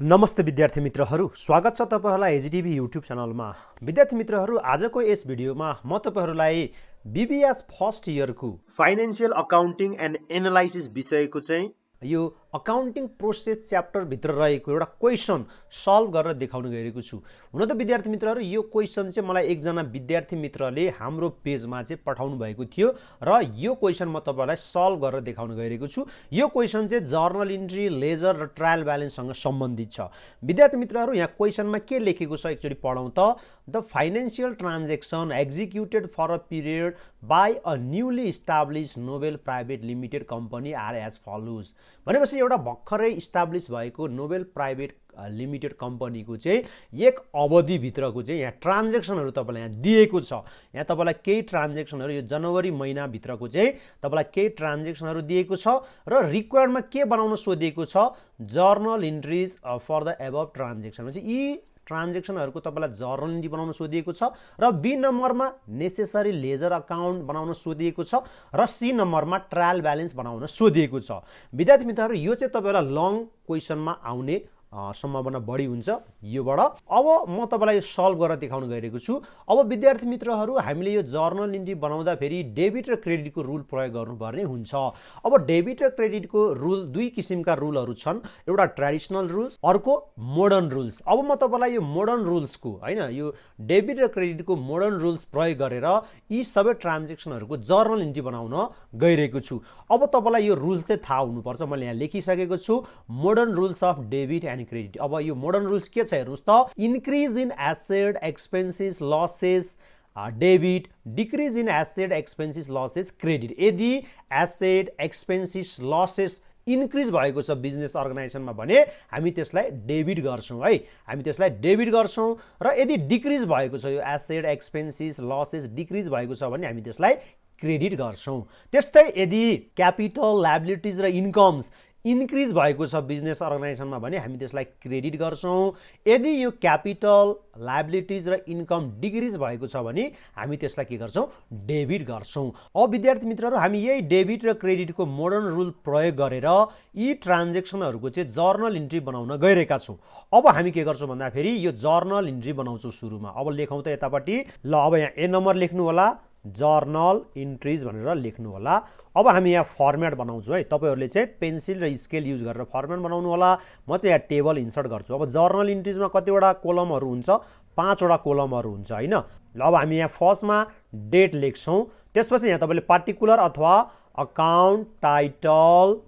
नमस्ते विद्यार्थी मित्रहरू, स्वागत छ तपाईहरुलाई एजीटीभी युट्युब च्यानलमा। विद्यार्थी मित्रहरू, आजको यस भिडियोमा म तपाईहरुलाई बीबीएस फर्स्ट इयरको फाइनान्शियल अकाउन्टिङ एन्ड एनालाइसिस विषयको चाहिँ यो अकाउन्टिङ प्रोसेस च्याप्टर भित्र रहेको एउटा क्वेशन सल्भ गरेर देखाउन गइरहेको छु। हुन त विद्यार्थी मित्रहरू, यो क्वेशन चाहिँ मलाई एकजना विद्यार्थी मित्रले हाम्रो पेजमा चाहिँ पठाउनु भएको थियो र यो क्वेशन म तपाईहरुलाई सल्भ गरेर देखाउन गइरहेको छु। यो क्वेशन चाहिँ जर्नल इन्ट्री, लेजर र ट्रायल ब्यालेन्ससँग सम्बन्धित छ। विद्यार्थी मित्रहरू, यहाँ क्वेशनमा के लेखेको छ एकचोटी पढौं त। The financial transaction executed for a period by a newly establish noble private limited company are as follows. भनेपछि एउटा भर्खरै इस्टाब्लिस भएको नोबेल प्राइभेट लिमिटेड कम्पनीको चाहिँ एक अवधिभित्रको चाहिँ यहाँ ट्रान्ज्याक्सनहरू तपाईँलाई यहाँ दिएको छ। यहाँ तपाईँलाई केही ट्रान्ज्याक्सनहरू यो जनवरी महिनाभित्रको चाहिँ तपाईँलाई केही ट्रान्ज्याक्सनहरू दिएको छ र रिक्वायर्डमा के बनाउन सोधिएको छ, journal entries for the above transaction. भनेपछि यी ट्रान्ज्याक्सनहरूको तपाईँलाई जर्नल इन्ट्री बनाउन सोधिएको छ र बी नम्बरमा नेसेसरी लेजर अकाउन्ट बनाउन सोधिएको छ र सी नम्बरमा ट्रायल ब्यालेन्स बनाउन सोधिएको छ। विद्यार्थी मित्रहरू, यो चाहिँ तपाईँलाई लङ क्वेसनमा आउने सम्भावना बढी हुन्छ योबाट। अब म तपाईलाई सल्भ गरेर देखाउन गइरहेको छु। अब विद्यार्थी मित्रहरू, हामीले यो जर्नल इन्ट्री बनाउँदा फेरि डेबिट र क्रेडिटको रुल प्रयोग गर्नुपर्ने हुन्छ। अब डेबिट र क्रेडिटको रुल दुई किसिमका रुलहरू छन्, एउटा ट्रेडिसनल रुल्स, अर्को मोडर्न रुल्स। अब म तपाईलाई यो मोडर्न रुल्सको हैन, यो डेबिट र क्रेडिटको मोडर्न रुल्स प्रयोग गरेर यी सबै ट्रान्ज्याक्सनहरूको जर्नल इन्ट्री बनाउन गइरहेको छु। अब तपाईलाई यो रुल्स चाहिँ थाहा हुनुपर्छ। मैले यहाँ लेखिसकेको छु, modern rules of debit and credit. अब यो मोडर्न रुल्स के छ हेर्नुस् त। Increase in asset expenses losses debit, decrease in asset expenses losses credit. यदि एसेट एक्सपेन्सेस लसेस इन्क्रिज भएको छ बिजनेस अर्गनाइजेसनमा भने हामी त्यसलाई डेबिट गर्छौं है, हामी त्यसलाई डेबिट गर्छौं। र यदि डिक्रिज भएको छ, यो एसेट एक्सपेन्सेस लसेस डिक्रिज भएको छ भने हामी त्यसलाई क्रेडिट गर्छौं। त्यस्तै यदि क्यापिटल, लायबिलिटिज र इन्कम्स इन्क्रिज भएको छ बिजनेस अर्गनाइजेसनमा भने हामी त्यसलाई क्रेडिट गर्छौं। यदि यो क्यापिटल, लायबिलिटिज र इन्कम डिक्रिज भएको छ भने हामी त्यसलाई के गर्छौं, डेबिट गर्छौं। अब विद्यार्थी मित्रहरू, हामी यही डेबिट र क्रेडिटको मोडर्न रुल प्रयोग गरेर यी ट्रान्ज्याक्सनहरूको चाहिँ जर्नल इन्ट्री बनाउन गइरहेका छौं। अब हामी के गर्छौं भन्दाखेरि यो जर्नल इन्ट्री बनाउँछौं सुरुमा। अब लेखौं त यतापट्टि। ल, अब यहाँ ए नम्बर लेख्नु होला, जर्नल इन्ट्रिज भनेर लेख्नु होला। अब हामी यहाँ फर्मेट बनाउँछौँ है, तपाईहरुले चाहिँ पेन्सिल र स्केल युज गरेर फर्मेट बनाउनु होला। म चाहिँ यहाँ टेबल इन्सर्ट गर्छु। अब जर्नल इन्ट्रिजमा कतिवटा कोलमहरू हुन्छ, 5 वटा कोलमहरू हुन्छ हैन। ल, अब हामी यहाँ फर्स्टमा डेट लेख्छौं, त्यसपछि यहाँ तपाईले पार्टिकुलर अथवा अकाउन्ट टाइटल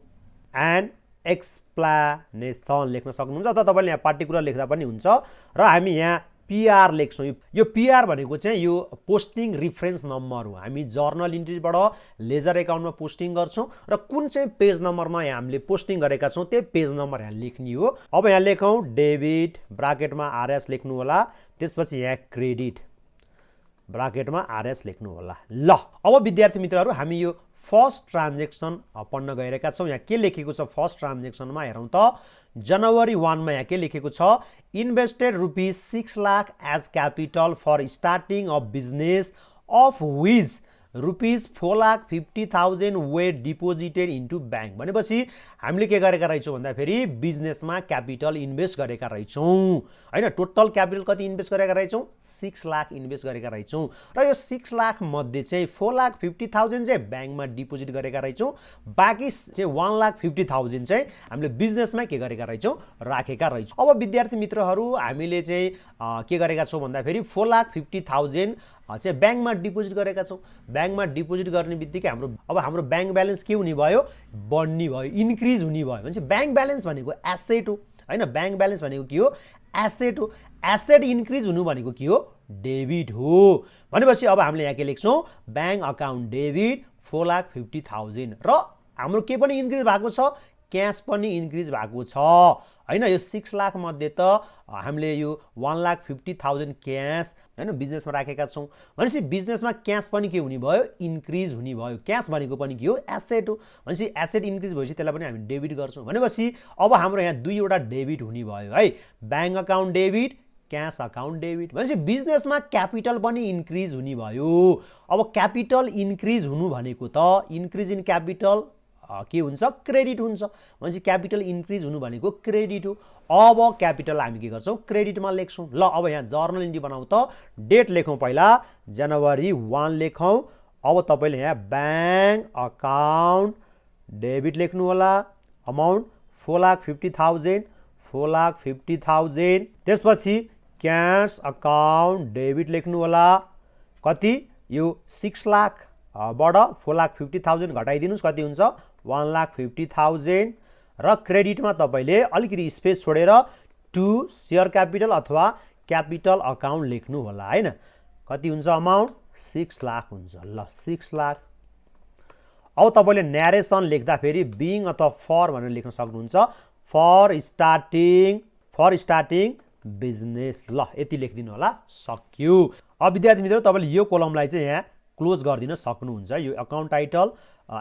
एन्ड एक्सप्लेनेसन लेख्न सक्नुहुन्छ, अथवा तपाईले यहाँ पार्टिकुलर लेख्दा पनि हुन्छ। र हामी यहाँ पीआर लेख्छौँ। यो पीआर भनेको चाहिँ यो पोस्टिङ रिफरेन्स नम्बर हो। हामी जर्नल इन्ट्रीबाट लेजर एकाउन्टमा पोस्टिङ गर्छौं र कुन चाहिँ पेज नम्बरमा यहाँ हामीले पोस्टिङ गरेका छौं त्यो पेज नम्बर यहाँ लेख्ने हो। अब यहाँ लेखौँ डेबिट, ब्राकेटमा आरएस लेख्नु होला, त्यसपछि यहाँ क्रेडिट, ब्राकेटमा आरएस लेख्नु होला। ल, अब विद्यार्थी मित्रहरू, हामी यो फर्स्ट ट्रान्ज्याक्सन पढ्न गइरहेका छौं। यहाँ के लेखेको छ फर्स्ट ट्रान्ज्याक्सनमा हेरौँ त। जनवरी 1 मा यहाँ के लेखेको छ, invested rupees 6 lakh as capital for starting of business of which rupees 4,50,000 were deposited into bank. भनेपछि हामीले के गरेका रहेछौँ भन्दाखेरि बिजनेसमा क्यापिटल इन्भेस्ट गरेका रहेछौँ हैन। टोटल क्यापिटल कति इन्भेस्ट गरेका रहेछौँ, 6 लाख इन्भेस्ट गरेका रहेछौँ र यो 6 लाख मध्ये चाहिँ 4,50,000 चाहिँ ब्याङ्कमा डिपोजिट गरेका रहेछौँ, बाँकी चाहिँ 1,50,000 चाहिँ हामीले बिजनेसमा के गरेका रहेछौँ, राखेका रहेछौँ। अब विद्यार्थी मित्रहरू, हामीले चाहिँ के गरेका छौँ भन्दाखेरि 4,50,000 चाहिँ ब्याङ्कमा डिपोजिट गरेका छौँ। ब्याङ्कमा डिपोजिट गर्ने बित्तिकै हाम्रो ब्याङ्क ब्यालेन्स के हुने भयो, बढ्ने भयो, इन्क्रिज हुने भयो। भनेपछि ब्याङ्क ब्यालेन्स भनेको एसेट हो हैन। ब्याङ्क ब्यालेन्स भनेको के हो, एसेट हो। एसेट इन्क्रिज हुनु भनेको के हो, डेबिट हो। भनेपछि अब हामीले यहाँ के लेख्छौँ, ब्याङ्क अकाउन्ट डेबिट 4,50,000 र हाम्रो के पनि इन्क्रिज भएको छ, क्यास पनि इन्क्रिज भएको छ हैन। यो 6 लाख मध्ये त हामीले यो 1,50,000 क्यास हैन बिजनेसमा राखेका छौं। भनेपछि बिजनेसमा क्यास पनि के हुने भयो, इन्क्रिज हुने भयो। क्यास भनेको पनि के हो, एसेट हो। भनेपछि एसेट इन्क्रिज भएपछि त्यसलाई पनि हामी डेबिट गर्छौं। भनेपछि अब हाम्रो यहाँ दुईवटा डेबिट हुने भयो है, bank account debit, cash account debit. भनेपछि बिजनेसमा क्यापिटल पनि इन्क्रिज हुने भयो। अब क्यापिटल इन्क्रिज हुनु भनेको त इन्क्रिज इन क्यापिटल के हुन्छ क्रेडिट हुन्छ भनेपछि क्यापिटल इन्क्रिज हुनु भनेको क्रेडिट हो अब क्यापिटल हामी के गर्छौं क्रेडिटमा लेख्छौं ल अब यहाँ जर्नल एन्ट्री बनाऊ त डेट लेखौं पहिला जनवरी 1 लेखौं अब तपाईले यहाँ बैंक अकाउन्ट डेबिट लेख्नु होला अमाउन्ट 4,50,000 त्यसपछि क्याश अकाउन्ट डेबिट लेख्नु होला कति यो 6 लाख बाट 4,50,000 घटाइदिनुस् कति हुन्छ 1,50,000 र क्रेडिटमा तपाईले अलिकति स्पेस छोडेर टु शेयर क्यापिटल अथवा क्यापिटल अकाउन्ट लेख्नु होला हैन कति हुन्छ अमाउन्ट 6 लाख हुन्छ ल 6 लाख अब तपाईले न्यारेसन लेख्दा फेरि बीइङ अथवा फर भनेर लेख्न सक्नुहुन्छ फर स्टार्टिङ बिजनेस ल यति लेखिदिनु होला सक्यो अब विद्यार्थी मित्रहरु तपाईले यो कोलमलाई चाहिँ यहाँ क्लोज गर्दिन सक्नुहुन्छ यो अकाउन्ट टाइटल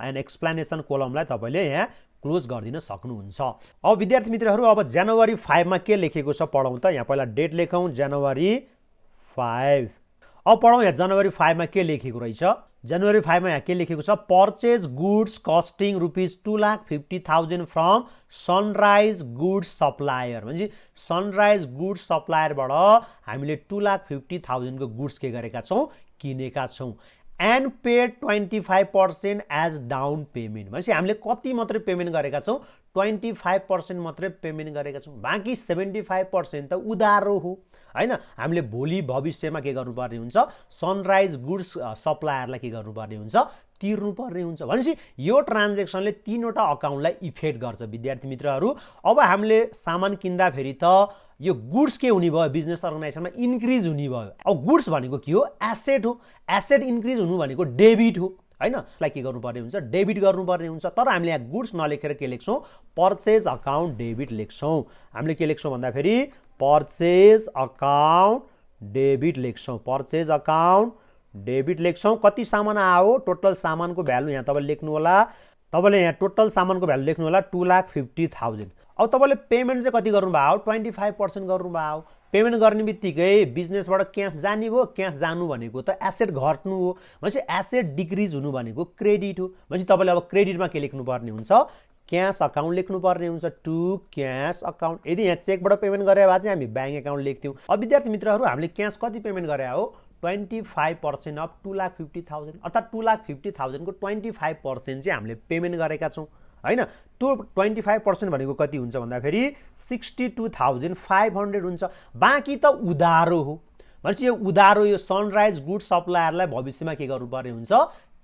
एन्ड एक्सप्लेनेसन कोलमलाई तपाईले यहाँ क्लोज गर्दिन सक्नुहुन्छ अब विद्यार्थी मित्रहरु अब जनवरी 5 मा के लेखेको छ पढौं त यहाँ पहिला डेट लेखौं जनवरी 5 अब पढौं यहाँ जनवरी 5 मा के लेखेको रहेछ जनवरी 5 मा यहाँ के लेखेको छ purchase goods costing ₹2,50,000 from sunrise goods supplier म्हणजे सनराइज गुड्स सप्लायरबाट हामीले 2,50,000 को गुड्स के गरेका छौं किनेका छौं and paid 25% as down payment भनेपछि हामीले कति मात्रै पेमेन्ट गरेका छौं 25% मात्रै पेमेन्ट गरेका छौं बाँकी 75% त उधारो हो हैन हामीले भोलि भविष्यमा के गर्नुपर्ने हुन्छ सनराइज गुड्स सप्लायरलाई के गर्नुपर्ने हुन्छ तिर्नु पर्ने हुन्छ भनेपछि यो ट्रान्ज्याक्सनले तीनवटा अकाउन्टलाई इफेक्ट गर्छ विद्यार्थी मित्रहरु अब हामीले सामान किन्दा फेरि त यो गुड्स के हुने भयो बिजनेस अर्गनाइजेसनमा इन्क्रिज हुने भयो अब गुड्स भनेको के हो एसेट हो एसेट इन्क्रिज हुनु भनेको डेबिट हो हैन यसलाई के गर्नुपर्ने हुन्छ डेबिट गर्नुपर्ने हुन्छ तर हामीले यहाँ गुड्स नलेखेर के लेख्छौं परचेज अकाउन्ट डेबिट लेख्छौं हामीले के लेख्छौं भन्दा फेरि परचेज अकाउन्ट डेबिट लेख्छौं परचेज अकाउन्ट डेबिट लेख्छौं कति सामान आयो टोटल सामानको भ्यालु यहाँ तपाईले लेख्नु होला तपाईले यहाँ टोटल सामानको भ्यालु लेख्नु होला 2,50,000 अब तपाईले पेमेन्ट चाहिँ कति गर्नु भयो 25% गर्नु भयो पेमेन्ट गर्ने बित्तिकै बिजनेसबाट क्याश जाने भयो क्याश जानु भनेको त एसेट घट्नु हो भनेपछि एसेट डिक्रिज हुनु भनेको क्रेडिट हो भनेपछि तपाईले अब क्रेडिटमा के लेख्नु पर्ने हुन्छ क्याश अकाउन्ट लेख्नु पर्ने हुन्छ टु क्याश अकाउन्ट यदि यहाँ चेकबाट पेमेन्ट गरे भए चाहिँ हामी बैंक अकाउन्ट लेख्थ्यौं अब विद्यार्थी मित्रहरु हामीले क्याश कति पेमेन्ट गरे हो 25% अफ 2,50,000 अर्थात 2,50,000 को 25% चाहिँ हामीले पेमेन्ट गरेका छौं हैन त्यो 25% भनेको कति हुन्छ भन्दा फेरि 62,500 हुन्छ बाँकी त उधारो हो भनेपछि यो उधारो यो सनराइज गुड सप्लायरलाई भविष्यमा के गर्नुपर्ने हुन्छ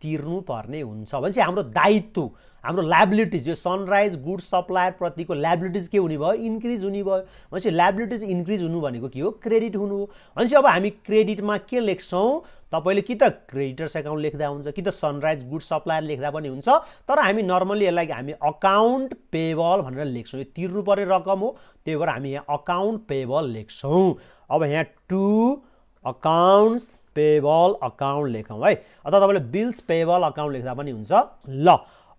तिर्नु पर्ने हुन्छ भनेपछि हाम्रो दायित्व हाम्रो लायबिलिटीज यो सनराइज गुड सप्लायर प्रतिको लायबिलिटीज के हुने भयो इन्क्रिज हुने भयो भनेपछि लायबिलिटीज इन्क्रिज हुनु भनेको के हो क्रेडिट हुनु हो भनेपछि अब हामी क्रेडिटमा के लेख्छौं तपाईले कि त क्रेडिटर्स अकाउन्ट लेख्दा हुन्छ कि त सनराइज गुड सप्लायर लेख्दा पनि हुन्छ तर हामी नर्मली यसलाई हामी अकाउन्ट पेबल भनेर लेख्छौं यो तिर्नु पर्ने रकम हो त्यही भएर हामी यहाँ अकाउन्ट पेबल लेख्छौं अब यहाँ टु अकाउन्ट्स पेबल अकाउन्ट लेखौं है अथवा तपाईले बिल्स पेबल अकाउन्ट लेख्दा पनि हुन्छ ल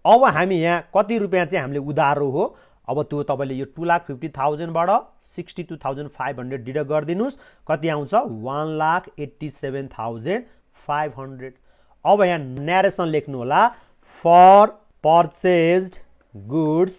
अब हामी यहाँ कति रुपैयाँ चाहिँ हामीले उधारो हो अब त्यो तपाईले यो 2,50,000 बाट 62,500 डिडक्ट गर्दिनुस् कति आउँछ 1,87,500 अब यहाँ न्यारेसन लेख्नु होला for purchased goods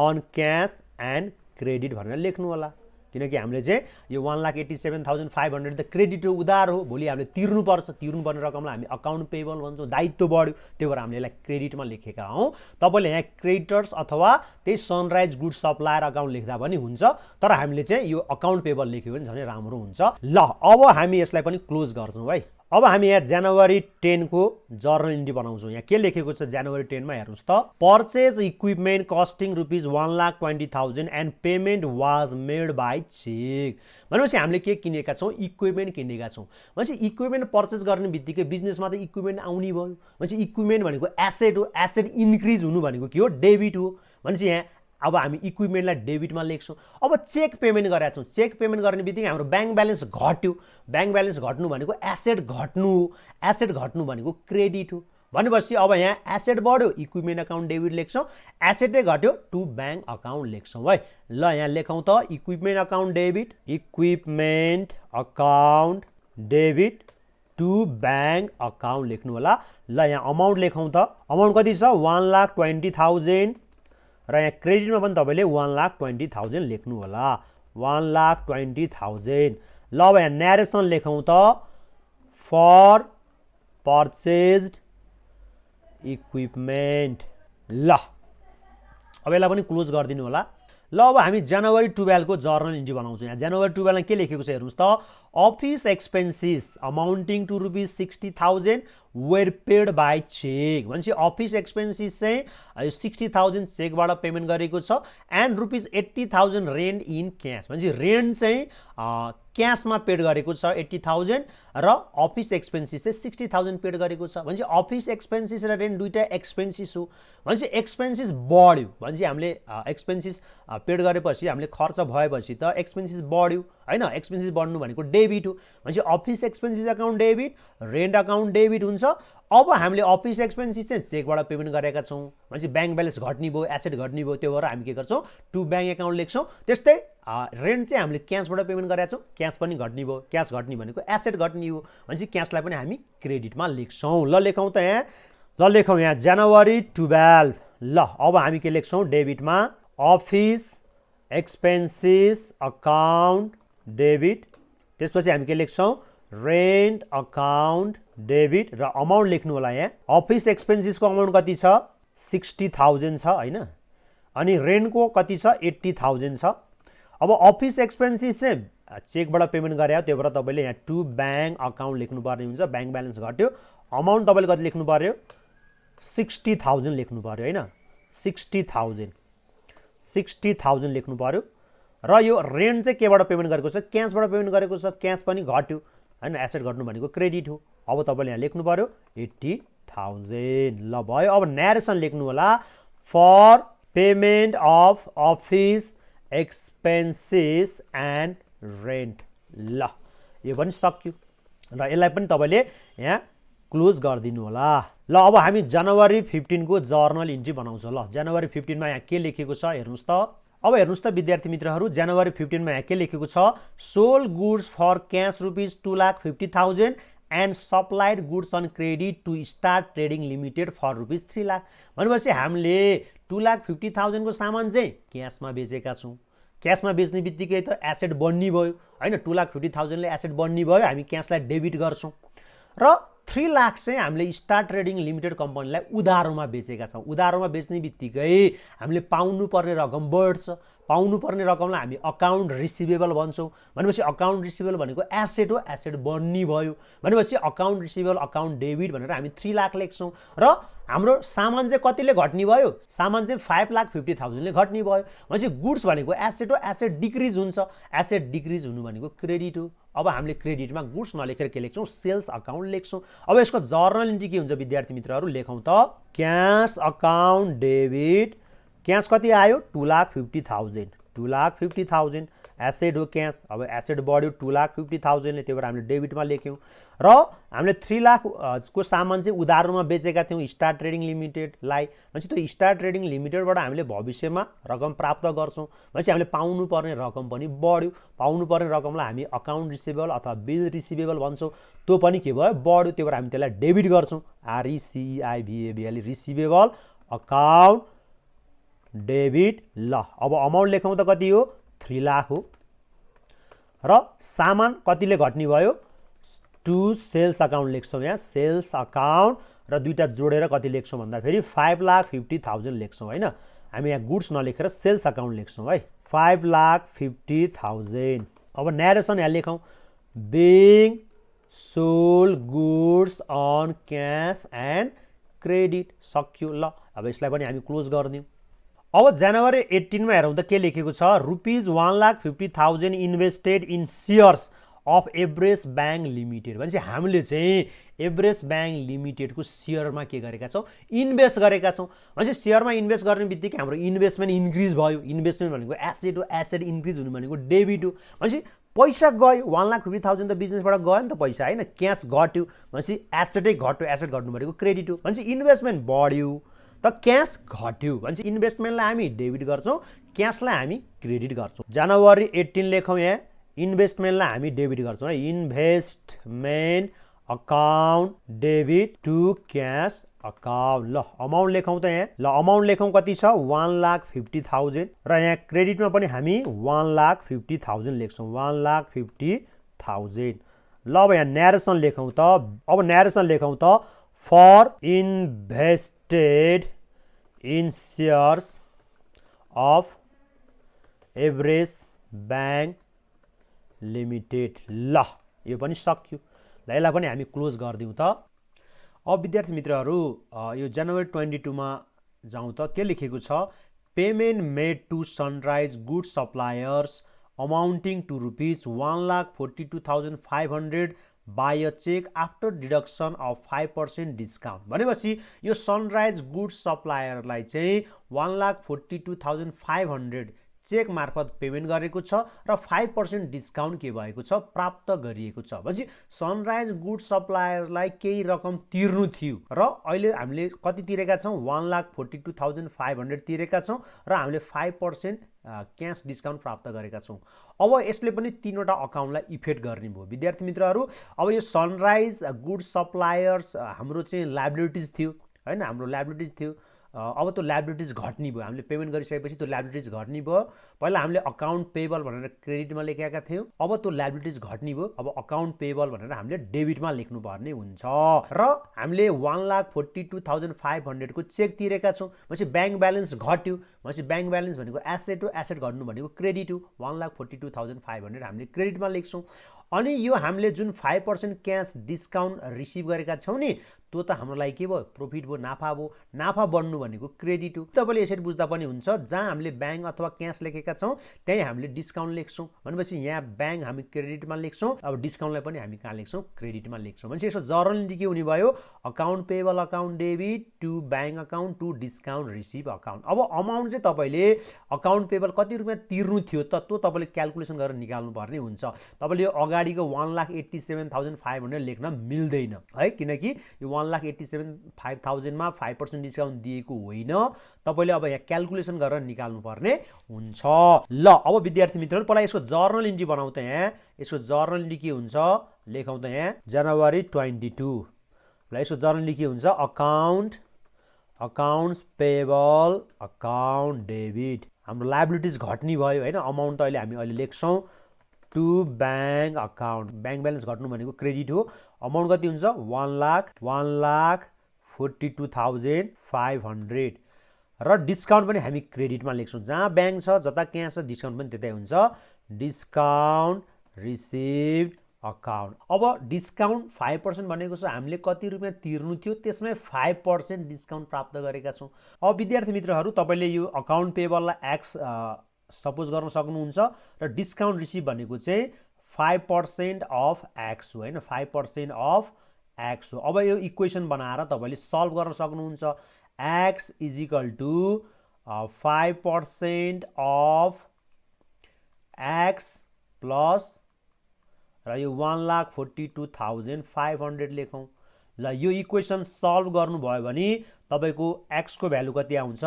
on cash and credit भनेर लेख्नु होला किनकि हामीले चाहिँ यो 1,87,500 त क्रेडिट हो उधार हो भोलि हामीले तिर्नुपर्ने रकमलाई हामी अकाउन्ट पेबल भन्छौं दायित्व बढ्यो त्यही भएर हामीले यसलाई क्रेडिटमा लेखेका हौं तपाईले यहाँ क्रेडिटर्स अथवा त्यही सनराइज गुड सप्लायर अकाउन्ट लेख्दा पनि हुन्छ तर हामीले चाहिँ यो अकाउन्ट पेबल लेख्यो भने झनै राम्रो हुन्छ ल अब हामी यसलाई पनि क्लोज गर्छौं है अब हामी यहाँ जनवरी 10 को जर्नल एन्ट्री बनाउँछौं यहाँ के लेखेको छ जनवरी 10 मा हेर्नुस् त purchase equipment costing ₹1,20,000 and payment was made by cheque भनेपछि हामीले के किनेका छौं इक्विपमेन्ट किनेका छौं भनेपछि इक्विपमेन्ट परचेज गर्ने बित्तिकै बिजनेसमा त इक्विपमेन्ट आउने भयो भनेपछि इक्विपमेन्ट भनेको एसेट हो एसेट इन्क्रिज हुनु भनेको के हो डेबिट हो भनेपछि यहाँ अब हामी इक्विपमेन्टलाई डेबिटमा लेख्छौं अब चेक पेमेन्ट गरेका छौं चेक पेमेन्ट गर्ने बित्तिकै हाम्रो बैंक ब्यालेन्स घट्यो बैंक ब्यालेन्स घट्नु भनेको एसेट घट्नु हो एसेट घट्नु भनेको क्रेडिट हो भनेपछि अब यहाँ एसेट बढ्यो इक्विपमेन्ट अकाउन्ट डेबिट लेख्छौं एसेटै घट्यो टु बैंक अकाउन्ट लेख्छौं है ल यहाँ लेखौं त equipment account debit to bank account लेख्नु होला। ल यहाँ अमाउन्ट लेखौँ त, अमाउन्ट कति छ 1,20,000 र यहाँ क्रेडिटमा पनि तपाईँले 1,20,000 लेख्नु होला, 1,20,000। ल अब यहाँ न्यारेसन लेखौँ त, फर पर्चेज्ड इक्विपमेन्ट। ल अब यसलाई पनि क्लोज गरिदिनु होला। ल अब हामी जनवरी 12 को जर्नल इन्ट्री बनाउँछौँ। यहाँ जनवरी 12 मा के लेखेको छ हेर्नुहोस् त, office expenses amounting to ₹60,000 were paid by cheque. भनेपछि अफिस एक्सपेन्सेस चाहिँ यो 60,000 चेकबाट पेमेन्ट गरेको छ एन्ड ₹80,000 रेन्ट इन क्यास। भनेपछि रेन्ट चाहिँ क्यासमा पेड गरेको छ 80,000 र अफिस एक्सपेन्सेस चाहिँ 60,000 पेड गरेको छ। भनेपछि अफिस एक्सपेन्सेस र रेन्ट दुईटा एक्सपेन्सेस हो। भनेपछि एक्सपेन्सेस बढ्यो, भनेपछि हामीले एक्सपेन्सेस पेड गरेपछि हामीले खर्च भएपछि त एक्सपेन्सेस बढ्यो हैन। एक्सपेन्सेस बढ्नु भनेको डेबिट हो। भनेपछि office expenses account debit, rent account debit हुन्छ। अब हामीले अफिस एक्सपेन्सेस चाहिँ चेकबाट पेमेन्ट गरेका छौँ, भनेपछि ब्याङ्क ब्यालेन्स घट्ने भयो, एसेट घट्ने भयो, त्यो भएर हामी के गर्छौँ टु ब्याङ्क अकाउन्ट लेख्छौँ। त्यस्तै रेन्ट चाहिँ हामीले क्यासबाट पेमेन्ट गरेका छौँ, क्यास पनि घट्ने भयो, क्यास घट्ने भनेको एसेट घट्ने हो, भनेपछि क्यासलाई पनि हामी क्रेडिटमा लेख्छौँ। ल लेखौँ त यहाँ, ल लेखौँ यहाँ जनवरी 12। ल अब हामी के लेख्छौँ डेबिटमा, अफिस एक्सपेन्सेस अकाउन्ट डेबिट। त्यसपछि हामी के लेख्छौँ रेन्ट अकाउन्ट डेबिट र अमाउन्ट लेख्नु होला। यहाँ अफिस एक्सपेन्सेसको अमाउन्ट कति छ 60,000 छ हैन, अनि रेन्टको कति छ 80,000 छ। अब अफिस एक्सपेन्सेस चाहिँ चेकबाट पेमेन्ट गरे हो, त्यो भएर तपाईँले यहाँ टु ब्याङ्क अकाउन्ट लेख्नुपर्ने हुन्छ। ब्याङ्क ब्यालेन्स घट्यो, अमाउन्ट तपाईँले कति लेख्नु पर्यो 60,000 लेख्नु पर्यो हैन, 60,000 लेख्नु पर्यो। र यो रेन्ट चाहिँ केबाट पेमेन्ट गरेको छ क्यासबाट पेमेन्ट गरेको छ, क्यास पनि घट्यो हैन, एसेट घट्नु भनेको क्रेडिट हो। अब तपाईँले यहाँ लेख्नु पर्यो 80,000। ल भयो। अब न्यारेसन लेख्नु होला, for payment of office expenses and rent. ल यो पनि सक्यो र यसलाई पनि तपाईँले यहाँ क्लोज गरिदिनु होला। ल अब हामी जनवरी 15 को जर्नल इन्ट्री बनाउँछौँ। ल जनवरी 15 मा यहाँ के लेखेको छ हेर्नुहोस् त। अब हेर्नुहोस् त विद्यार्थी मित्रहरू, जनवरी 15 मा यहाँ के लेखेको छ, sold goods for cash ₹2,50,000 and supplied goods on credit to start trading limited for ₹3 lakh. भनेपछि हामीले 2,50,000 को सामान चाहिँ क्यासमा बेचेका छौँ। क्यासमा बेच्ने बित्तिकै त एसेट बढ्ने भयो हैन, 2,50,000 ले एसेट बढ्ने भयो, हामी क्यासलाई डेबिट गर्छौँ। र 3 लाख चाहिँ हामीले स्टार ट्रेडिङ लिमिटेड कम्पनीलाई उधारोमा बेचेका छौँ। उधारोमा बेच्ने बित्तिकै हामीले पाउनुपर्ने रकम बढ्छ, पाउनुपर्ने रकमलाई हामी अकाउन्ट रिसिभेबल भन्छौँ। भनेपछि अकाउन्ट रिसिभेबल भनेको एसेट हो, एसेट बढ्ने भयो, भनेपछि अकाउन्ट रिसिभेबल अकाउन्ट डेबिट भनेर हामी 3 लाख लेख्छौँ। र हाम्रो सामान चाहिँ कतिले घट्ने भयो, सामान चाहिँ 5,50,000 ले घट्ने भयो। भनेपछि गुड्स भनेको एसेट हो, एसेट डिक्रिज हुन्छ, एसेट डिक्रिज हुनु भनेको क्रेडिट हो। अब हामीले क्रेडिटमा गुड्स नलेखेर के लेख्छौँ सेल्स अकाउन्ट लेख्छौँ। अब यसको जर्नल इन्ट्री के हुन्छ विद्यार्थी मित्रहरू, लेखौँ त क्यास अकाउन्ट डेबिट। क्यास कति आयो 2,50,000, 2,50,000 एसेट हो क्यास। अब एसेट बढ्यो 2,50,000 ले, त्यही भएर हामीले डेबिटमा लेख्यौँ। र हामीले 3 लाख को सामान चाहिँ उधारोमा बेचेका थियौँ स्टार ट्रेडिङ लिमिटेडलाई। भनेपछि त्यो स्टार ट्रेडिङ लिमिटेडबाट हामीले भविष्यमा रकम प्राप्त गर्छौँ। भनेपछि हामीले पाउनुपर्ने रकम पनि बढ्यो, पाउनुपर्ने रकमलाई हामी अकाउन्ट रिसिभेबल अथवा बिल रिसिभेबल भन्छौँ, त्यो पनि के भयो बढ्यो, त्यही भएर हामी त्यसलाई डेबिट गर्छौँ, RECEIVABL रिसिभेबल अकाउन्ट डेबिट। ल अब अमाउन्ट लेखौँ त कति हो 3 लाख हो। र सामान कतिले घट्ने भयो टु सेल्स अकाउन्ट लेख्छौँ, यहाँ सेल्स अकाउन्ट र दुईटा जोडेर कति लेख्छौँ भन्दाखेरि 5,50,000 लेख्छौँ हैन। हामी यहाँ गुड्स नलेखेर सेल्स अकाउन्ट लेख्छौँ है, 5,50,000। अब न्यारेसन यहाँ लेखौँ, being sold goods on cash and credit. सक्यो। ल अब यसलाई पनि हामी क्लोज गरिदिउँ। अब जनवरी 18 मा हेरौँ त के लेखेको छ, ₹1,50,000 invested in shares of Everest bank limited. भनेपछि हामीले चाहिँ एभरेस्ट ब्याङ्क लिमिटेडको सेयरमा के गरेका छौँ इन्भेस्ट गरेका छौँ। भनेपछि सेयरमा इन्भेस्ट गर्ने बित्तिकै हाम्रो इन्भेस्टमेन्ट इन्क्रिज भयो। इन्भेस्टमेन्ट भनेको एसेट हो, एसेट इन्क्रिज हुनु भनेको डेबिट हो। भनेपछि पैसा गयो 1,50,000 त बिजनेसबाट गयो नि त पैसा हैन, क्यास घट्यो, भनेपछि एसेटै घट्यो, एसेट घट्नु भनेको क्रेडिट हो। भनेपछि इन्भेस्टमेन्ट बढ्यो त क्यास घट्यो, भनेपछि इन्भेस्टमेन्टलाई हामी डेबिट गर्छौँ, क्यासलाई हामी क्रेडिट गर्छौँ। जनवरी 18 लेखौँ यहाँ, इन्भेस्टमेन्टलाई हामी डेबिट गर्छौँ है, investment account debit to cash account. ल अमाउन्ट लेखौँ त यहाँ। ल अमाउन्ट लेखौँ कति छ 1,50,000 र यहाँ क्रेडिटमा पनि हामी 1,50,000 लेख्छौँ 1,50,000। ल अब यहाँ न्यारेसन लेखौँ त। अब न्यारेसन लेखौँ त for invested in shares of average bank limited. ल यो पनि सक्यो। ल यसलाई पनि हामी क्लोज गरिदिउँ त। अब विद्यार्थी मित्रहरू यो जनवरी 22 मा जाउँ त। के लेखेको छ payment made to sunrise good suppliers amounting to rupees 1,42,500 by a cheque after deduction of 5% discount. भनेपछि यो सनराइज गुड सप्लायरलाई चाहिँ 1,42,500 चेक मार्फत पेमेन्ट गरेको छ र 5% डिस्काउन्ट के भएको छ प्राप्त गरिएको छ। भनेपछि सनराइज गुड सप्लायरलाई केही रकम तिर्नु थियो र अहिले हामीले कति तिरेका छौँ 1,42,500 तिरेका छौँ र हामीले 5% क्यास डिस्काउन्ट प्राप्त गरेका छौँ। अब यसले पनि तीनवटा अकाउन्टलाई इफेक्ट गर्ने भयो विद्यार्थी मित्रहरू। अब यो सनराइज गुड सप्लायर्स हाम्रो चाहिँ लायबिलिटिज थियो हैन, हाम्रो लायबिलिटिज थियो। अब त्यो लायबिलिटिज घट्ने भयो। हामीले पेमेन्ट गरिसकेपछि त्यो लायबिलिटिज घट्ने भयो। पहिला हामीले अकाउन्ट पेएबल भनेर क्रेडिटमा लेखेका थियौँ, अब त्यो लायबिलिटिज घट्ने भयो। अब अकाउन्ट पेएबल भनेर हामीले डेबिटमा लेख्नुपर्ने हुन्छ र हामीले 1,42,500 को चेक तिरेका छौँ। भनेपछि ब्याङ्क ब्यालेन्स घट्यो। भनेपछि ब्याङ्क ब्यालेन्स भनेको एसेट हो, एसेट घट्नु भनेको क्रेडिट हो। 1,42,500 हामीले क्रेडिटमा लेख्छौँ। अनि यो हामीले जुन 5% क्यास डिस्काउन्ट रिसिभ गरेका छौँ नि त्यो त हाम्रो लागि के भयो प्रॉफिट भयो, नाफा भयो। नाफा बढ्नु भनेको क्रेडिट हो। तपाईँले यसरी बुझ्दा पनि हुन्छ जहाँ हामीले ब्याङ्क अथवा क्यास लेखेका छौँ त्यही हामीले डिस्काउन्ट लेख्छौँ। भनेपछि यहाँ ब्याङ्क हामी क्रेडिटमा लेख्छौँ, अब डिस्काउन्टलाई पनि हामी कहाँ लेख्छौँ क्रेडिटमा लेख्छौँ। भनेपछि यसो जर्नल इन्ट्री के हुने भयो account payable account debit to bank account to discount receive account. अब अमाउन्ट चाहिँ तपाईँले अकाउन्ट पेएबल कति रुपियाँ तिर्नु थियो त त्यो तपाईँले क्यालकुलेसन गरेर निकाल्नु पर्ने हुन्छ। तपाईँले यो अगाडिको 1,87,500 लेख्न मिल्दैन है, किनकि यो 1,87,500 मा 5% डिस्काउन्ट दिएको होइन। तपाईँले अब यहाँ क्यालकुलेसन गरेर निकाल्नु पर्ने हुन्छ। ल अब विद्यार्थी मित्रहरू पहिला यसको जर्नल इन्ट्री बनाउँ त। यहाँ यसको जर्नल इन्ट्री के हुन्छ लेखौँ त यहाँ जनवरी 22। ल यसको जर्नल इन्ट्री के हुन्छ अकाउन्ट्स पेएबल अकाउन्ट डेबिट। हाम्रो लायबिलिटिज घट्ने भयो होइन। अमाउन्ट त अहिले हामी अहिले लेख्छौँ to bank account. Bank balance घट्नु भनेको क्रेडिट हो। अमाउन्ट कति हुन्छ 1,42,500 र डिस्काउन्ट पनि हामी क्रेडिटमा लेख्छौँ। जहाँ ब्याङ्क छ जता क्यास छ डिस्काउन्ट पनि त्यतै हुन्छ डिस्काउन्ट रिसिभ्ड अकाउन्ट। अब डिस्काउन्ट 5% भनेको छ हामीले कति रुपियाँ तिर्नु थियो त्यसमै 5% डिस्काउन्ट प्राप्त गरेका छौँ। अब विद्यार्थी मित्रहरू तपाईँले यो अकाउन्ट पेएबललाई एक्स सपोज गर्न सक्नुहुन्छ र डिस्काउन्ट रिसिभ भनेको चाहिँ 5% अफ एक्स हो होइन, 5% अफ एक्स हो। अब यो इक्वेसन बनाएर तपाईँले सल्भ गर्न सक्नुहुन्छ। X is equal to 5% of x plus र यो 1,42,500 लेखौँ। ल यो इक्वेसन सल्भ गर्नुभयो भने तपाईँको एक्सको भ्यालु कति आउँछ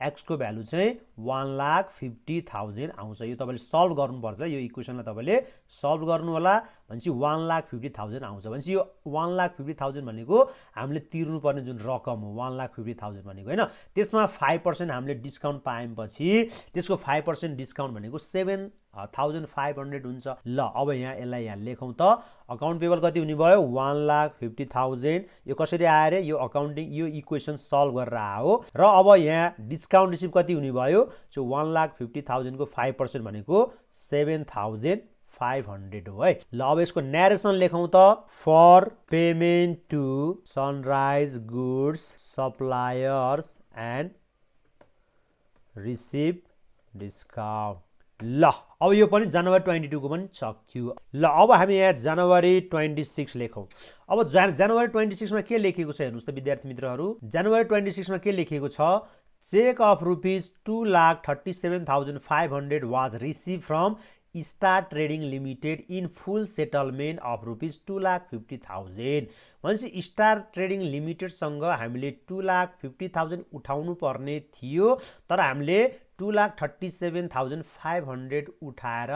एक्सको भ्यालु चाहिँ 1,50,000 आउँछ। यो तपाईँले सल्भ गर्नुपर्छ। यो इक्वेसनलाई तपाईँले सल्भ गर्नु होला भनेपछि 1,50,000 आउँछ। भनेपछि यो 1,50,000 भनेको हामीले तिर्नुपर्ने जुन रकम हो 1,50,000 भनेको होइन, त्यसमा 5% हामीले डिस्काउन्ट पाएपछि त्यसको 5% डिस्काउन्ट भनेको 7,500 हुन्छ। ल अब यहाँ यसलाई यहाँ लेखौँ त। अकाउन्ट पेएबल कति हुने भयो 1,50,000। यो कसरी आयो रे यो अकाउन्टिङ यो इक्वेसन सल्भ गरेर आयो र अब यहाँ डिस्काउन्ट रिसिभ कति हुने भयो 1,50,000 को 5% भनेको 7,500 हो है। ल अब यसको न्यारेसन लेखौँ त for payment to sunrise goods suppliers and receive discount. ल अब यो पनि जनवरी 22 को पनि सक्यो। ल अब हामी यहाँ जनवरी 26 लेखौँ। अब जनवरी 26 मा के लेखेको छ हेर्नुहोस् त विद्यार्थी मित्रहरू। जनवरी 26 मा के लेखेको छ cheque of rupees 2,37,500 was receive from star trading limited in full settlement of rupees 2,50,000। भनेपछि स्टार ट्रेडिङ लिमिटेडसँग हामीले 2,50,000 उठाउनु पर्ने थियो, तर हामीले 2,37,500 उठाएर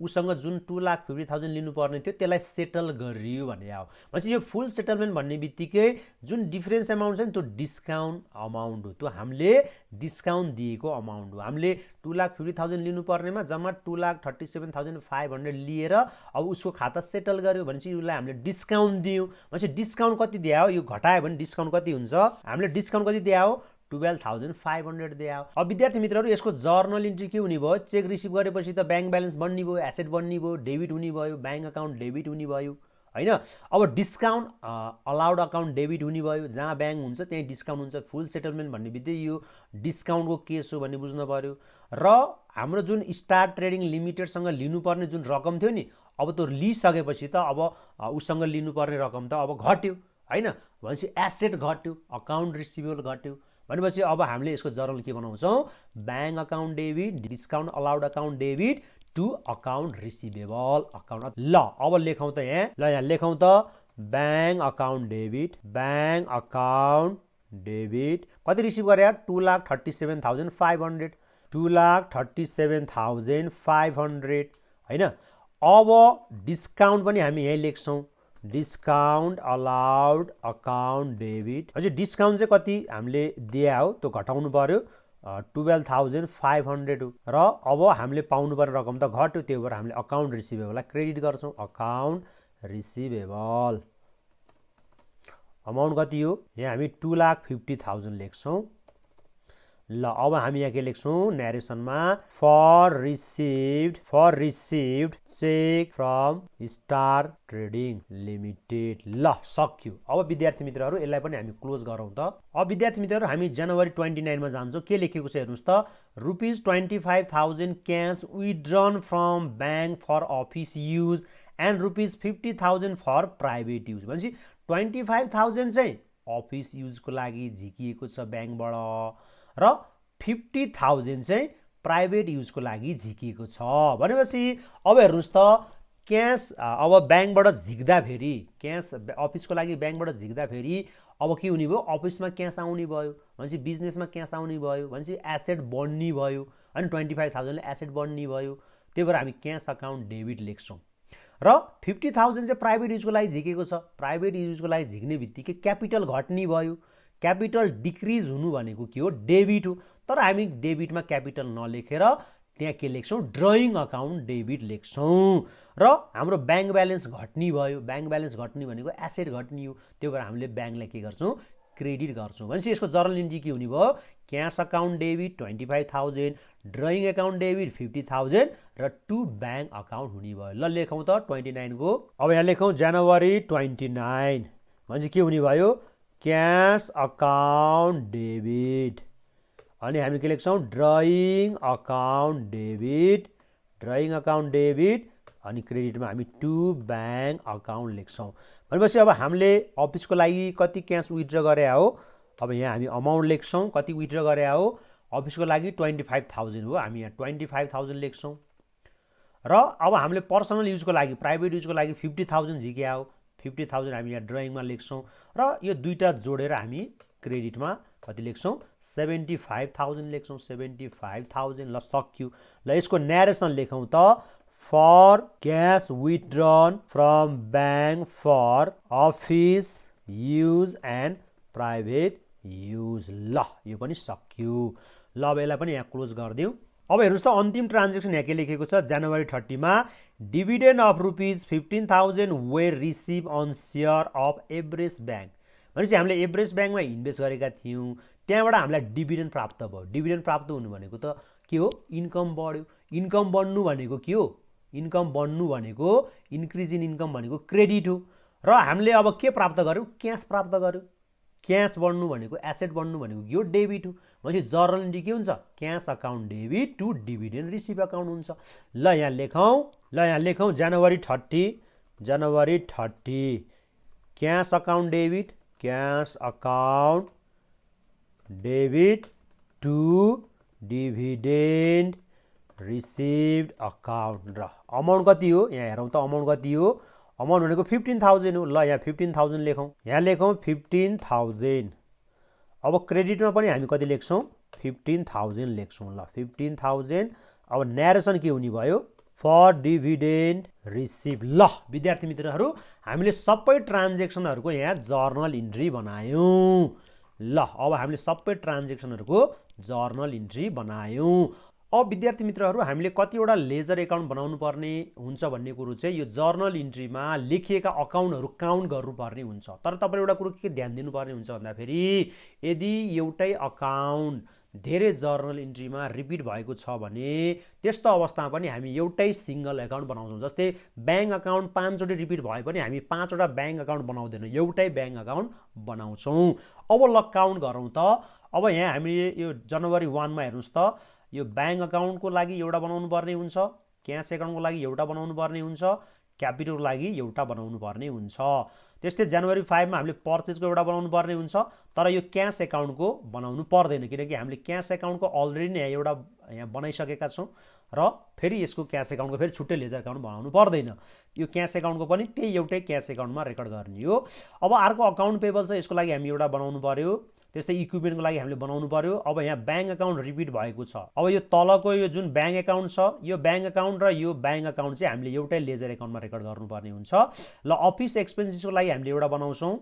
उसँग जुन 2,50,000 लिनुपर्ने थियो त्यसलाई सेटल गरियो भने हो। भनेपछि यो फुल सेटलमेन्ट भन्ने बित्तिकै जुन डिफरेन्स अमाउन्ट छ नि त्यो डिस्काउन्ट अमाउन्ट हो, त्यो हामीले डिस्काउन्ट दिएको अमाउन्ट हो। हामीले 2,50,000 लिनुपर्नेमा जम्मा 2,37,500 लिएर अब उसको खाता सेटल गर्यो भनेपछि उसलाई हामीले डिस्काउन्ट दियौँ। भनेपछि डिस्काउन्ट कति दिया हो, यो घटायो भने डिस्काउन्ट कति हुन्छ, हामीले डिस्काउन्ट कति दिया हो, 12,500 दिया हो। अब विद्यार्थी मित्रहरू यसको जर्नल इन्ट्री के हुने भयो, चेक रिसिभ गरेपछि त ब्याङ्क ब्यालेन्स बन्ने भयो, एसेट बन्ने भयो, डेबिट हुने भयो, ब्याङ्क अकाउन्ट डेबिट हुने भयो हैन। अब डिस्काउन्ट अलाउड अकाउन्ट डेबिट हुने भयो, जहाँ ब्याङ्क हुन्छ त्यहीँ डिस्काउन्ट हुन्छ। फुल सेटलमेन्ट भन्ने बित्तिकै यो डिस्काउन्टको केस हो भन्ने बुझ्नु पर्यो। र हाम्रो जुन स्टार ट्रेडिङ लिमिटेडसँग लिनुपर्ने जुन रकम थियो नि, अब त्यो लिइसकेपछि त अब उसँग लिनुपर्ने रकम त अब घट्यो हैन। भनेपछि एसेट घट्यो, अकाउन्ट रिसिभेबल घट्यो। भनेपछि अब हामीले यसको जर्नल के बनाउँछौँ, bank account debit discount allowed account debit to account receivable account. ल अब लेखौँ त यहाँ लेखौँ त bank account debit, bank account debit कति रिसिभ गरे, 2,37,500, 2,37,500 हैन। अब डिस्काउन्ट पनि हामी यहीँ लेख्छौँ, डिस्काउन्ट अलाउड अकाउन्ट डेबिट। अझै डिस्काउन्ट चाहिँ कति हामीले दिया हो त्यो घटाउनु पर्यो, 12,500 हो। र अब हामीले पाउनुपर्ने रकम त घट्यो, त्यही भएर हामीले अकाउन्ट रिसिभेबललाई क्रेडिट गर्छौँ, अकाउन्ट रिसिभेबल। अमाउन्ट कति हो, यहाँ हामी 2,50,000 लेख्छौँ। ल अब हामी यहाँ के लेख्छौँ न्यारेसनमा, for received cheque from star trading limited. ल सक्यो। अब विद्यार्थी मित्रहरू यसलाई पनि हामी क्लोज गरौँ त। अब विद्यार्थी मित्रहरू हामी जनवरी 29 मा जान्छौँ। के लेखेको छ हेर्नुहोस् त, ₹25,500 cash withdrawn from bank for office use and ₹50,000 for private use. भनेपछि 25,000 चाहिँ अफिस युजको लागि झिकिएको छ ब्याङ्कबाट, र 50,000 चाहिँ प्राइभेट युजको लागि झिकिएको छ। भनेपछि अब हेर्नुहोस् त, क्यास अब ब्याङ्कबाट झिक्दाखेरि, क्यास अफिसको लागि ब्याङ्कबाट झिक्दाखेरि अब के हुने भयो, अफिसमा क्यास आउने भयो, भनेपछि बिजनेसमा क्यास आउने भयो, भनेपछि एसेट बढ्ने भयो अनि 25,000 एसेट बढ्ने भयो। त्यही भएर हामी क्यास अकाउन्ट डेबिट लेख्छौँ। र 50,000 चाहिँ प्राइभेट युजको लागि झिकेको छ, प्राइभेट युजको लागि झिक्ने बित्तिकै क्यापिटल घट्ने भयो, क्यापिटल डिक्रिज हुनु भनेको के हो, डेबिट हो। तर हामी डेबिटमा क्यापिटल नलेखेर त्यहाँ के लेख्छौँ, ड्रइङ अकाउन्ट डेबिट लेख्छौँ। र हाम्रो ब्याङ्क ब्यालेन्स घट्ने भयो, ब्याङ्क ब्यालेन्स घट्ने भनेको एसेट घट्ने हो, त्यही भएर हामीले ब्याङ्कलाई के गर्छौँ, क्रेडिट गर्छौँ। भनेपछि यसको जर्नल इन्ट्री के हुने भयो, cash account debit 25,000, drawing account debit 50,000 र टु ब्याङ्क अकाउन्ट हुने भयो। ल लेखौँ त 29 को। अब यहाँ लेखौँ जनवरी 29, भनेपछि के हुने भयो, क्यास अकाउन्ट डेबिट अनि हामी के लेख्छौँ, drawing account debit, drawing account debit अनि क्रेडिटमा हामी टु ब्याङ्क अकाउन्ट लेख्छौँ। भनेपछि अब हामीले अफिसको लागि कति क्यास विथड्र गरे हो, अब यहाँ हामी अमाउन्ट लेख्छौँ, कति विथड्र गरे हो, अफिसको लागि 25,000 हो, हामी यहाँ 25,000 लेख्छौँ। र अब हामीले पर्सनल युजको लागि, प्राइभेट युजको लागि 50,000 झिक्या हो, 50,000 हामी यहाँ ड्रइङमा लेख्छौँ। र यो दुईटा जोडेर हामी क्रेडिटमा कति लेख्छौँ, 75,000 लेख्छौँ, 75,000। ल सक्यो। ल यसको न्यारेसन लेखौँ त, for cash withdrawn from bank for office use and private use. ल यो पनि सक्यो। ल अब यसलाई पनि यहाँ क्लोज गरिदिउँ। अब हेर्नुहोस् त, अन्तिम ट्रान्जेक्सन यहाँ के लेखेको छ, जनवरी 30 मा dividend of ₹15,000 were receive on share of Everest bank. भनेपछि हामीले एभरेस्ट ब्याङ्कमा इन्भेस्ट गरेका थियौँ, त्यहाँबाट हामीलाई डिभिडेन्ड प्राप्त भयो। डिभिडेन्ड प्राप्त हुनु भनेको त के हो, इन्कम बढ्यो। इन्कम बढ्नु भनेको के हो, इन्कम बढ्नु भनेको इन्क्रिज इन इन्कम भनेको क्रेडिट हो। र हामीले अब के प्राप्त गर्यौँ, क्यास प्राप्त गर्यौँ। क्यास बढ्नु भनेको, एसेट बढ्नु भनेको के हो, डेबिट हो। भनेपछि जर्नल इन्ट्री के हुन्छ, cash account debit to dividend receive account हुन्छ। ल यहाँ लेखौँ जनवरी 30 cash account debit, cash account debit to dividend received account. र अमाउन्ट कति हो, यहाँ हेरौँ त, अमाउन्ट कति हो, अमाउन्ट भनेको 15,000 हो। ल यहाँ 15,000 लेखौँ, यहाँ लेखौँ 15,000। अब क्रेडिटमा पनि हामी कति लेख्छौँ 15,000 लेख्छौँ। ल 15,000। अब न्यारेसन के हुने भयो फर डिभिडेन्ड रिसिभ। ल विद्यार्थी मित्रहरू हामीले सबै ट्रान्जेक्सनहरूको यहाँ जर्नल इन्ट्री बनायौँ। ल अब हामीले सबै ट्रान्जेक्सनहरूको जर्नल इन्ट्री बनायौँ। अब विद्यार्थी मित्रहरू हामीले कतिवटा लेजर एकाउन्ट बनाउनु पर्ने हुन्छ भन्ने कुरो चाहिँ यो जर्नल इन्ट्रीमा लेखिएका अकाउन्टहरू काउन्ट गर्नुपर्ने हुन्छ। तर तपाईले एउटा कुरो के ध्यान दिनुपर्ने हुन्छ भन्दाखेरि यदि एउटै अकाउन्ट धेरै जर्नल इन्ट्रीमा रिपिट भएको छ भने त्यस्तो अवस्थामा पनि हामी एउटै सिंगल एकाउन्ट बनाउँछौँ। जस्तै ब्याङ्क अकाउन्ट 5 चोटि रिपिट भए पनि हामी 5 वटा ब्याङ्क अकाउन्ट बनाउँदैनौँ, एउटै ब्याङ्क अकाउन्ट बनाउँछौँ। अब ल काउन्ट गरौँ त। अब यहाँ हामीले यो जनवरी 1 मा हेर्नुस् त, यो ब्याङ्क अकाउन्टको लागि एउटा बनाउनु पर्ने हुन्छ, क्यास एकाउन्टको लागि एउटा बनाउनु पर्ने हुन्छ, क्यापिटलको लागि एउटा बनाउनु पर्ने हुन्छ। त्यस्तै जनवरी 5 मा हामीले पर्चेजको एउटा बनाउनु पर्ने हुन्छ, तर यो क्यास एकाउन्टको बनाउनु पर्दैन किनकि हामीले क्यास एकाउन्टको अलरेडी नै एउटा यहाँ बनाइसकेका छौँ र फेरि यसको क्यास एकाउन्टको फेरि छुट्टै लेजर एकाउन्ट बनाउनु पर्दैन। यो क्यास एकाउन्टको पनि त्यही एउटै क्यास एकाउन्टमा रेकर्ड गर्ने हो। अब अर्को अकाउन्ट पेबल छ, यसको लागि हामी एउटा बनाउनु पर्यो। त्यस्तै इक्विपमेन्टको लागि हामीले बनाउनु पर्यो। अब यहाँ ब्याङ्क अकाउन्ट रिपिट भएको छ। अब यो तलको यो जुन ब्याङ्क एकाउन्ट छ, यो ब्याङ्क अकाउन्ट र यो ब्याङ्क अकाउन्ट चाहिँ हामीले एउटै लेजर एकाउन्टमा रेकर्ड गर्नुपर्ने हुन्छ। ल अफिस एक्सपेन्सेसको लागि हामीले एउटा बनाउँछौँ,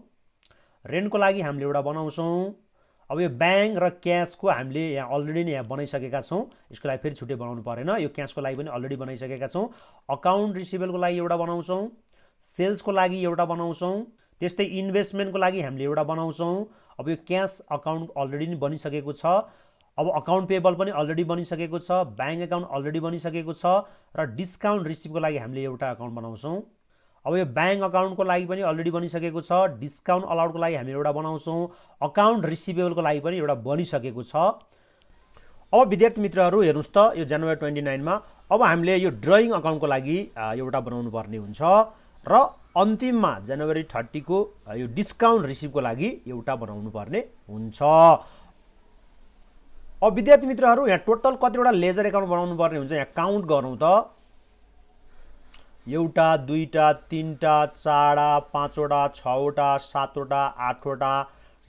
रेन्टको लागि हामीले एउटा बनाउँछौँ। अब यो ब्याङ्क र क्यासको हामीले यहाँ अलरेडी नै यहाँ बनाइसकेका छौँ, यसको लागि फेरि छुट्टै बनाउनु परेन। यो क्यासको लागि पनि अलरेडी बनाइसकेका छौँ। अकाउन्ट रिसिभेबलको लागि एउटा बनाउँछौँ, सेल्सको लागि एउटा बनाउँछौँ, त्यस्तै इन्भेस्टमेन्टको लागि हामीले एउटा बनाउँछौँ। अब यो क्यास अकाउन्ट अलरेडी नै बनिसकेको छ। अब अकाउन्ट पेबल पनि अलरेडी बनिसकेको छ, ब्याङ्क अकाउन्ट अलरेडी बनिसकेको छ र डिस्काउन्ट रिसिभको लागि हामीले एउटा अकाउन्ट बनाउँछौँ। अब यो ब्याङ्क अकाउन्टको लागि पनि अलरेडी बनिसकेको छ, डिस्काउन्ट अलाउडको लागि हामी एउटा बनाउँछौँ, अकाउन्ट रिसिभेबलको लागि पनि एउटा बनिसकेको छ। अब विद्यार्थी मित्रहरू हेर्नुहोस् त, यो जनवरी 29 मा अब हामीले यो ड्रइङ अकाउन्टको लागि एउटा बनाउनु पर्ने हुन्छ र अन्तिममा जनवरी 30 को यो डिस्काउन्ट रिसिभको लागि एउटा बनाउनु पर्ने हुन्छ। अब विद्यार्थी मित्रहरू यहाँ टोटल कतिवटा लेजर एकाउन्ट बनाउनु पर्ने हुन्छ यहाँ काउन्ट गरौँ त। एउटा, दुईटा, तीनटा, चारवटा, पाँचवटा, छवटा, सातवटा, आठवटा,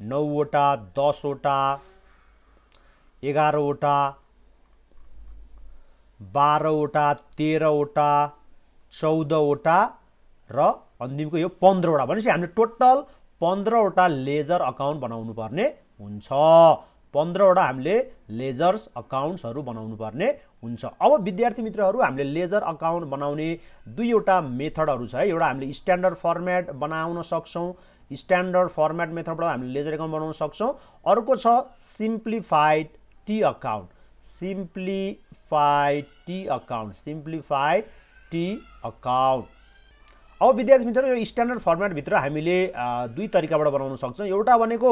9वटा, 10वटा, 11वटा, 12वटा, 13वटा, 14वटा र अन्तिमको यो 15वटा। भनेपछि हामीले टोटल 15वटा लेजर अकाउन्ट बनाउनु पर्ने हुन्छ। 15वटा हामीले लेजर्स अकाउन्ट्सहरू बनाउनु पर्ने हुन्छ। अब विद्यार्थी मित्रहरू हामीले लेजर अकाउन्ट बनाउने दुईवटा मेथडहरू छ है। एउटा हामीले स्ट्यान्डर्ड फर्मेट बनाउन सक्छौँ, स्ट्यान्डर्ड फर्मेट मेथडबाट हामीले लेजर अकाउन्ट बनाउन सक्छौँ। अर्को छ simplified T account, simplified T account, simplified T account. अब विद्यार्थी मित्रहरू यो स्ट्यान्डर्ड फर्मेटभित्र हामीले दुई तरिकाबाट बनाउन सक्छौँ। एउटा भनेको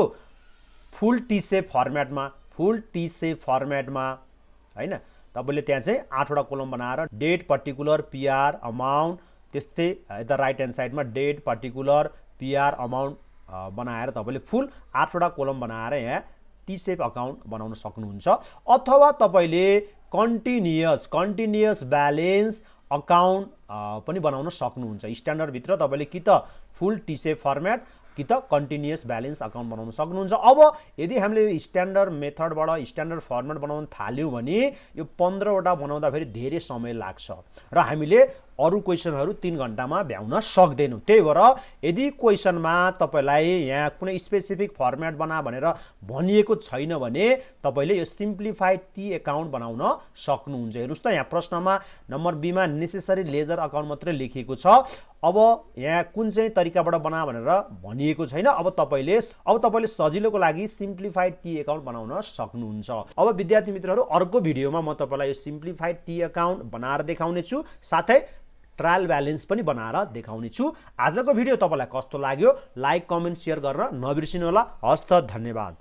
फुल टी सेप फर्मेटमा, फुल टी सेप फर्मेटमा हैन, तपाईले त्यहाँ चाहिँ 8वटा कोलम बनाएर डेट पर्टिकुलर पिआर अमाउन्ट, त्यस्तै यता राइट ह्यान्ड साइडमा डेट पर्टिकुलर पिआर अमाउन्ट बनाएर तपाईले फुल 8वटा कोलम बनाएर यहाँ टी सेप अकाउन्ट बनाउन सक्नुहुन्छ। अथवा तपाईले कन्टिन्युअस ब्यालेन्स अकाउन्ट पनि बनाउन सक्नुहुन्छ। स्ट्यान्डर्डभित्र तपाईले कि त फुल टी सेप फर्मेट कि त कन्टिन्युअस ब्यालेन्स अकाउन्ट बनाउन सक्नुहुन्छ। अब यदि हामीले स्ट्यान्डर्ड मेथडबाट स्ट्यान्डर्ड फर्मेट बनाउन थाल्यौँ भने यो 15वटा बनाउँदा फेरि धेरै समय लाग्छ र हामीले अरू क्वेसनहरू 3 घण्टामा भ्याउन सक्दैनौँ। त्यही भएर यदि क्वेसनमा तपाईलाई यहाँ कुनै स्पेसिफिक फर्मेट बना भनेर भनिएको छैन भने तपाईले यो सिम्प्लिफाइड टी अकाउन्ट बनाउन सक्नुहुन्छ। हेर्नुस् त यहाँ प्रश्नमा नम्बर बी मा नेसेसरी लेजर अकाउन्ट मात्रै लेखिएको छ। अब यहाँ कुन चाहिँ तरिकाबाट बना भनेर भनिएको छैन। अब तपाईले सजिलोको लागि सिम्प्लिफाइड टी अकाउन्ट बनाउन सक्नुहुन्छ। अब विद्यार्थी मित्रहरू अर्को भिडियोमा म तपाईलाई यो सिम्प्लिफाइड टी अकाउन्ट बनाएर देखाउने छु, साथै ट्रायल ब्यालेन्स पनि बनाएर देखाउने छु। आजको भिडियो तपाईलाई कस्तो लाग्यो लाइक, कमेन्ट, शेयर गर्न नबिर्सिनु होला। हस्त धन्यवाद।